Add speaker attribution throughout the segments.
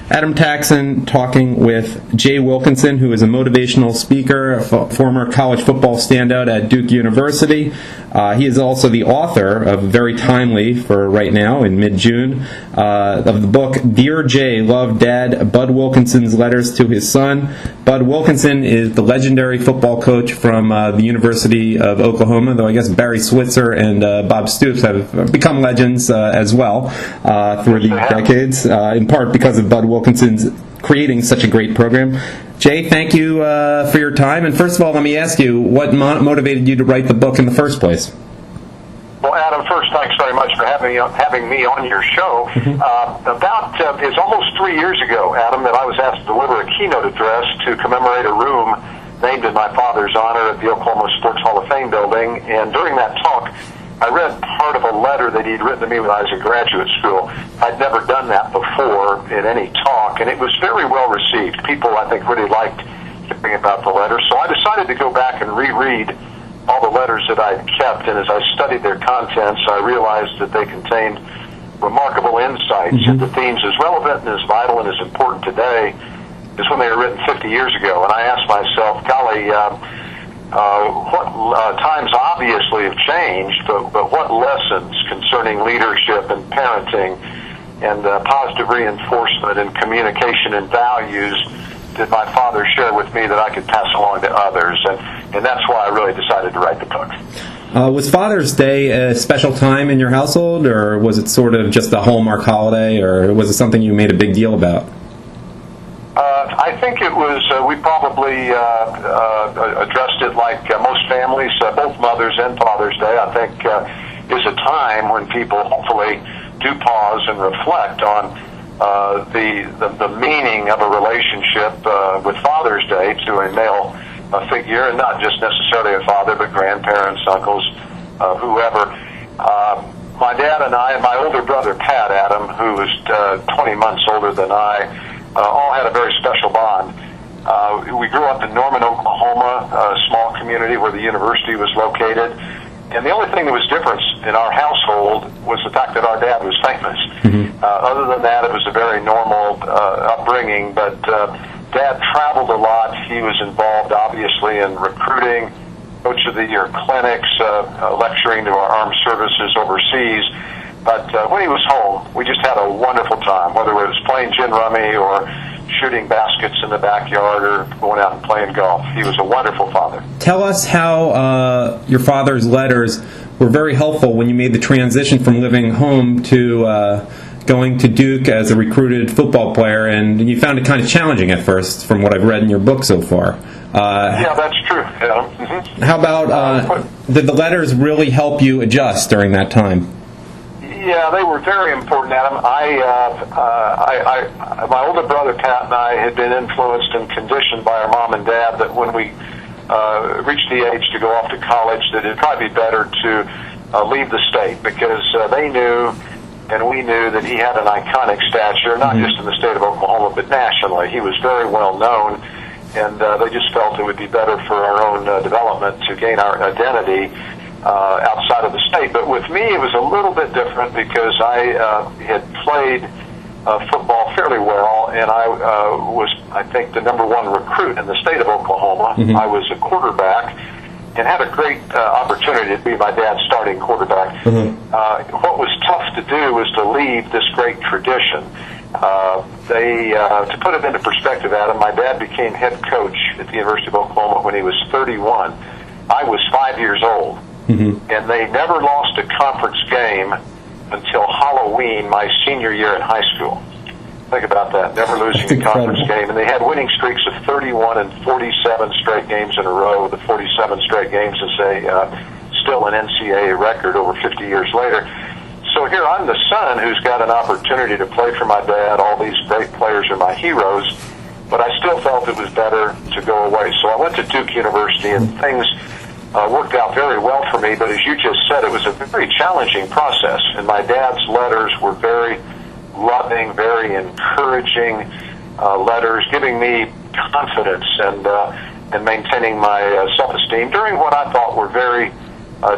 Speaker 1: Adam Taxon talking with Jay Wilkinson, who is a motivational speaker, a former college football standout at Duke University. He is also the author of, very timely for right now, in mid-June, of the book Dear Jay, Love Dad, Bud Wilkinson's Letters to His Son. Bud Wilkinson is the legendary football coach from the University of Oklahoma, though I guess Barry Switzer and Bob Stoops have become legends as well through the decades, in part because of Bud Wilkinson's creating such a great program. Jay, thank you for your time. And first of all, let me ask you, what motivated you to write the book in the first place?
Speaker 2: Well, Adam, first, thanks very much for having me on your show. It's almost 3 years ago, Adam, that I was asked to deliver a keynote address to commemorate a room named in my father's honor at the Oklahoma Sports Hall of Fame building. And during that talk, I read part of a letter that he'd written to me when I was in graduate school. I'd never done that before in any talk, and it was very well received. People, I think, really liked hearing about the letter. So I decided to go back and reread all the letters that I'd kept, and as I studied their contents, I realized that they contained remarkable insights into themes as relevant and as vital and as important today as when they were written 50 years ago. And I asked myself, golly, times obviously have changed, but what lessons concerning leadership and parenting and positive reinforcement and communication and values did my father share with me that I could pass along to others? And that's why I really decided to write the book.
Speaker 1: Was Father's Day a special time in your household, or was it sort of just a Hallmark holiday, or was it something you made a big deal about?
Speaker 2: I think it was, we probably addressed it like most families, both Mother's and Father's Day, I think is a time when people hopefully do pause and reflect on the meaning of a relationship with Father's Day to a male figure, and not just necessarily a father, but grandparents, uncles, whoever. My dad and I, and my older brother Pat, Adam, who was 20 months older than I, all had a very special bond. We grew up in Norman, Oklahoma, a small community where the university was located. And the only thing that was different in our household was the fact that our dad was famous. Other than that, it was a very normal upbringing. But Dad traveled a lot. He was involved, obviously, in recruiting, Coach of the Year clinics, lecturing to our armed services overseas. But when he was home, we just had a wonderful time, whether it was playing gin rummy or shooting baskets in the backyard or going out and playing golf. He was a wonderful father.
Speaker 1: Tell us how your father's letters were very helpful when you made the transition from living home to going to Duke as a recruited football player, and you found it kind of challenging at first from what I've read in your book so far.
Speaker 2: Yeah, that's true.
Speaker 1: How about, did the letters really help you adjust during that time?
Speaker 2: Yeah, they were very important, Adam. My older brother Pat and I had been influenced and conditioned by our mom and dad that when we reached the age to go off to college, that it'd probably be better to leave the state, because they knew and we knew that he had an iconic stature, not just in the state of Oklahoma, but nationally. He was very well known, and they just felt it would be better for our own development to gain our identity outside of the state. But with me, it was a little bit different because I had played football fairly well, and I was, I think, the number one recruit in the state of Oklahoma. I was a quarterback and had a great opportunity to be my dad's starting quarterback. What was tough to do was to leave this great tradition. To put it into perspective, Adam, my dad became head coach at the University of Oklahoma when he was 31. I was 5 years old. And they never lost a conference game until Halloween my senior year in high school. Think about that, never losing a conference game. And they had winning streaks of 31 and 47 straight games in a row. The 47 straight games is still an NCAA record over 50 years later. So here I'm the son who's got an opportunity to play for my dad. All these great players are my heroes, but I still felt it was better to go away. So I went to Duke University, and things worked out very well for me, but as you just said, it was a very challenging process, and my dad's letters were very loving, very encouraging letters, giving me confidence and maintaining my self-esteem during what I thought were very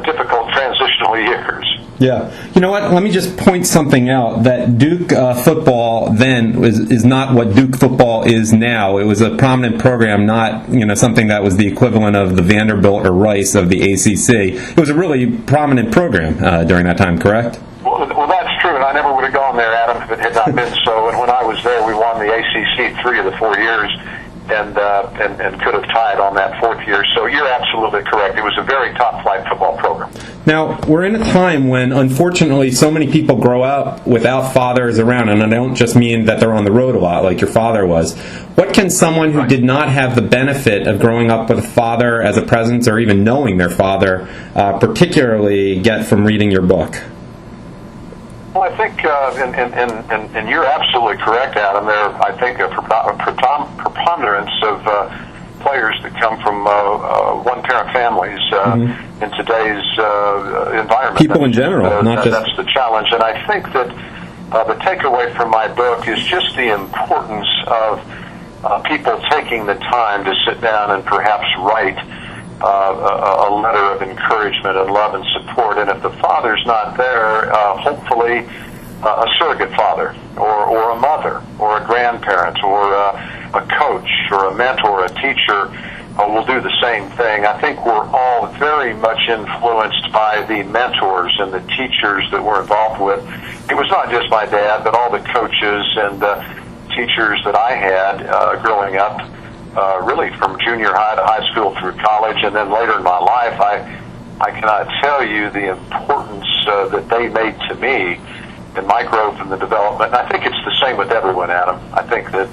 Speaker 2: difficult transitional years.
Speaker 1: Yeah. You know what? Let me just point something out, that Duke football then is not what Duke football is now. It was a prominent program, not something that was the equivalent of the Vanderbilt or Rice of the ACC. It was a really prominent program during that time, correct?
Speaker 2: Well, that's true, and I never would have gone there, Adam, if it had not been so. And when I was there, we won the ACC 3 of the 4 years, and could have tied on that 4th year. So you're absolutely correct. It was a very top-flight football program.
Speaker 1: Now, we're in a time when, unfortunately, so many people grow up without fathers around, and I don't just mean that they're on the road a lot, like your father was. What can someone who did not have the benefit of growing up with a father as a presence, or even knowing their father, particularly get from reading your book?
Speaker 2: Well, I think, and you're absolutely correct, Adam. There, I think, a preponderance of players that come from one-parent families in today's environment.
Speaker 1: People in general, not just...
Speaker 2: That's the challenge, and I think that the takeaway from my book is just the importance of people taking the time to sit down and perhaps write a letter of encouragement and love and support. And if the father's not there, hopefully a surrogate father or a mother or a grandparent or a coach or a mentor, a teacher will do the same thing. I think we're all very much influenced by the mentors and the teachers that we're involved with. It was not just my dad, but all the coaches and teachers that I had growing up. Really from junior high to high school through college, and then later in my life, I cannot tell you the importance that they made to me in my growth and the development. And I think it's the same with everyone, Adam. I think that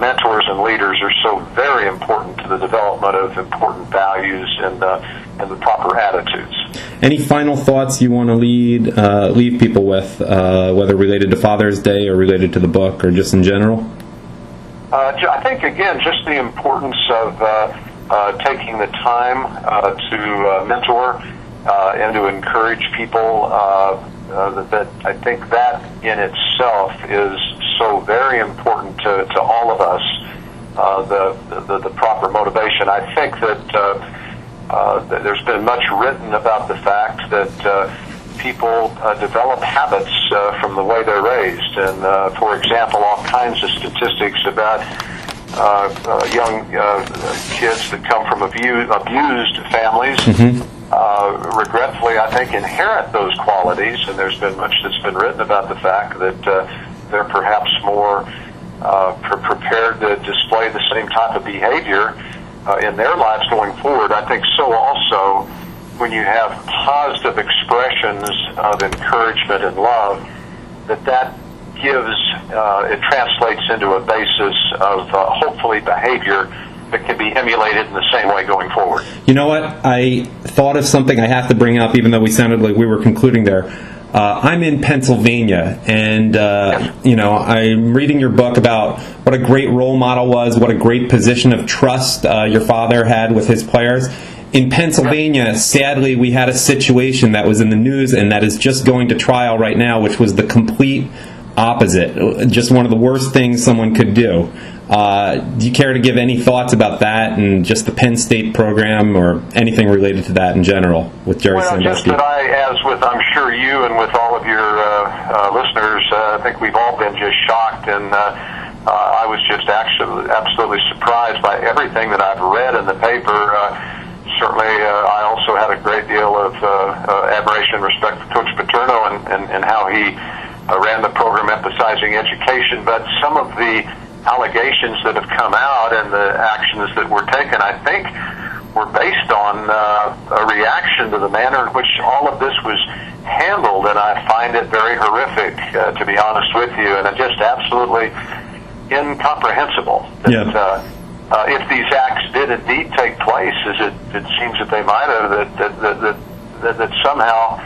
Speaker 2: mentors and leaders are so very important to the development of important values and the proper attitudes.
Speaker 1: Any final thoughts you want to leave people with, whether related to Father's Day or related to the book or just in general?
Speaker 2: I think, again, just the importance of taking the time to mentor and to encourage people. That I think that in itself is so very important to all of us, the proper motivation. I think that there's been much written about the fact that people develop habits from the way they're raised. And, for example, all kinds of statistics about young kids that come from abused families, regretfully, I think, inherit those qualities. And there's been much that's been written about the fact that they're perhaps more prepared to display the same type of behavior in their lives going forward. I think so also when you have positive expressions of encouragement and love, that gives, it translates into a basis of hopefully behavior that can be emulated in the same way going forward.
Speaker 1: You know what? I thought of something I have to bring up, even though we sounded like we were concluding there. I'm in Pennsylvania, and I'm reading your book about what a great role model was, what a great position of trust your father had with his players. In Pennsylvania, sadly, we had a situation that was in the news and that is just going to trial right now, which was the complete opposite. Just one of the worst things someone could do. Do you care to give any thoughts about that and just the Penn State program or anything related to that in general with Jerry Sandusky?
Speaker 2: Just that as with, I'm sure you and with all of your listeners, I think we've all been just shocked, and I was just actually absolutely surprised by everything that I've read in the paper. Certainly, I also had a great deal of admiration and respect for Coach Paterno and how he ran the program emphasizing education. But some of the allegations that have come out and the actions that were taken, I think, were based on a reaction to the manner in which all of this was handled. And I find it very horrific, to be honest with you, and just absolutely incomprehensible. If these acts did indeed take place, as it seems that they might have, that somehow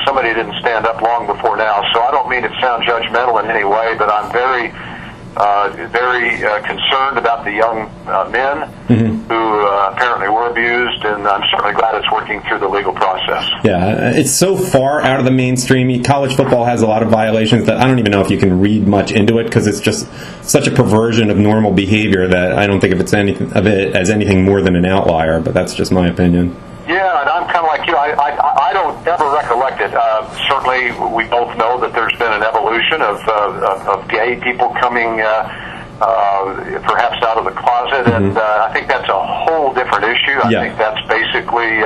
Speaker 2: somebody didn't stand up long before now. So I don't mean to sound judgmental in any way, but I'm very concerned about the young men who apparently were abused, and I'm certainly glad it's working through the legal process.
Speaker 1: Yeah, it's so far out of the mainstream. College football has a lot of violations that I don't even know if you can read much into it, because it's just such a perversion of normal behavior that I don't think of it as anything more than an outlier, but that's just my opinion.
Speaker 2: Yeah, and I'm kind of like you. I don't ever recollect it. Certainly, we both know that there's been an evolution of gay people coming perhaps out of the closet, and I think that's a whole different issue. I think that's basically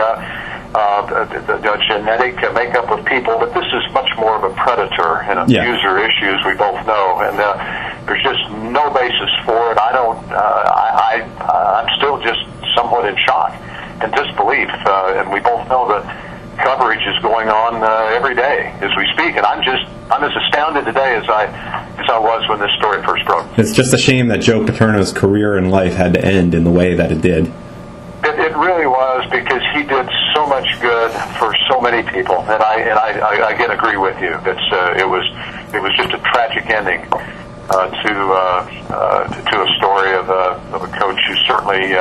Speaker 2: the genetic makeup of people, but this is much more of a predator and abuser issue, as we both know, and there's just no basis for it. I'm still just somewhat in shock and disbelief, and we both know that coverage is going on every day as we speak, and I'm as astounded today as I was when this story first broke.
Speaker 1: It's just a shame that Joe Paterno's career and life had to end in the way that it did.
Speaker 2: It really was, because he did so much good for so many people, and I again agree with you. It was just a tragic ending to a story of a coach who certainly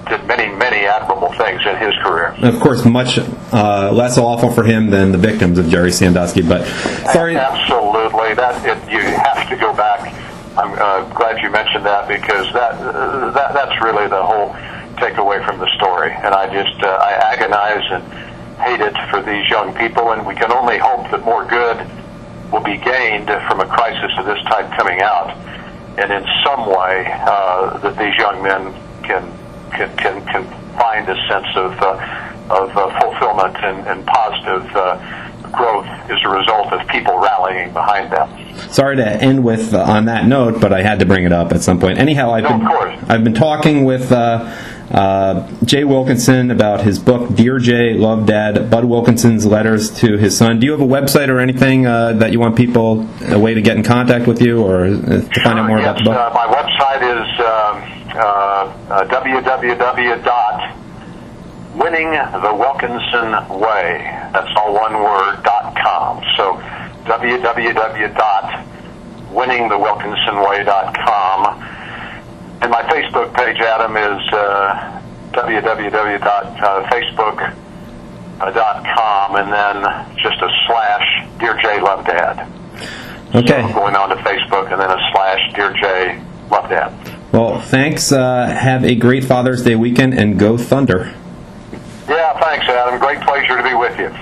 Speaker 2: did many admirable things in his career.
Speaker 1: Of course, much less awful for him than the victims of Jerry Sandusky. But sorry,
Speaker 2: absolutely, you have to go back. I'm glad you mentioned that, because that's really the whole takeaway from the story. And I agonize and hate it for these young people, and we can only hope that more good will be gained from a crisis of this type coming out, and in some way that these young men can find a sense of fulfillment and positive growth as a result of people rallying behind them.
Speaker 1: Sorry to end with on that note, but I had to bring it up at some point. Anyhow, I've been talking with Jay Wilkinson about his book, Dear Jay, Love Dad, Bud Wilkinson's letters to his son. Do you have a website or anything that you want people, a way to get in contacontact with you or to find out more about the book?
Speaker 2: My website is www.winningthewilkinsonway. That's all one word, .com. So www.winningthewilkinsonway.com. And my Facebook page, Adam, is www.facebook.com, and then just a / Dear Jay Love Dad.
Speaker 1: Okay.
Speaker 2: So I'm going on to Facebook, and then a / Dear Jay Love Dad.
Speaker 1: Well, thanks. Have a great Father's Day weekend, and go Thunder.
Speaker 2: Yeah, thanks, Adam. Great pleasure to be with you.